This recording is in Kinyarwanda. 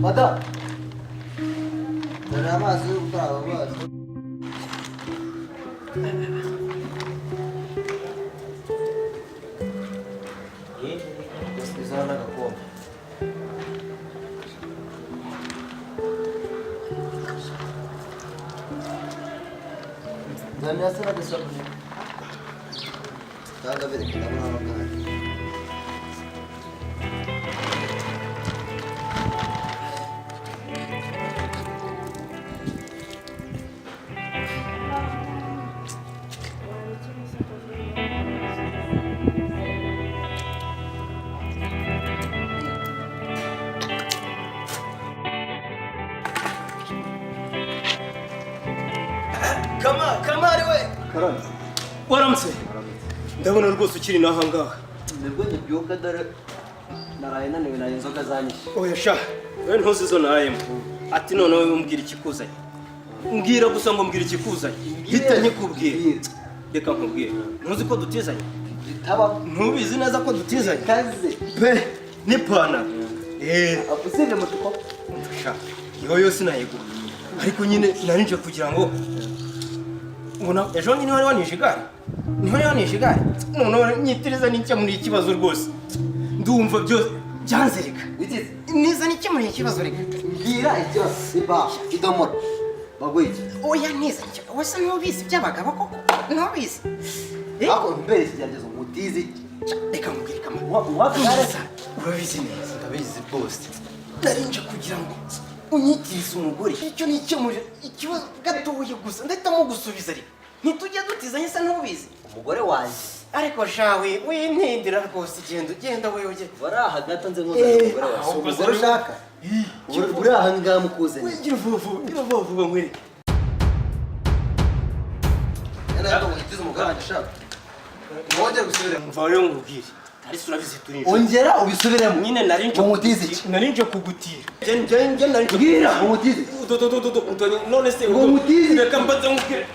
Madam. Drama su bravo. Sana kako. Zani asana da sabuni. Ta da bere kita bana bakar. Kama ari we. Karan. Waramse. Ndabona rwose ukiri nahangaha. Nibwo nyibyuka dore naraye naniwe naye inzoga zanyishe. Oya sha, we ntuzizo nayemo. Ati none wowe umbwira ikikuzanye. Mbwira gusa ngo mbwira ikikuzanye. Hita nyikubwira. Reka nkubwire. Ntuzi ko dutizanye? Bitaba Ntubizi neza ko dutizanye? kaze. Pe, ni pana. Apusinde mutuko. Sha, yo yose nayigura. Ariko nyine narinje kugira ngo Mbona ejo nyine wari wanishe igare. Niho yanishe igare. None nyitiriza n'icyo muri ikibazo rwose. Ndumva byose byanzereka. Witize. Niza n'icyo muri ikibazo reka. Mbwira icyo iba idomora. Bagwiki. Oya niza nicyo. Wese ntubizi by'abagabo koko. Ntubizi. Ako mbere kigerageza umutizi. Reka mubwire kama. Wakareza. Urabizi neza. Ndabizi boss. Narinje kugira ngo unyitirize umugore. Icyo ni icyo muri ikibazo gatoye gusa. Ndahitamo gusubiza ariko. Ntitujya dutizanye se ntubizi. Umugore wanjye. Ariko shawe wintindira rwose ugenda wewe. Waraha gato nze nkuzana umugore wawe. Umugore ushaka? Uri aha ngaha mukuzanye. Gira vuba mwere. Yana witize umugore wanjye shaka. Wongera gusubira. Mva rero ngubwire. Ariko urabizi turinje. Ongera ubisubiremo. Nyine narinje kugutira. Narinje Bwira umutizi. none se Ngo mutizi. reka mbaze ngubwire.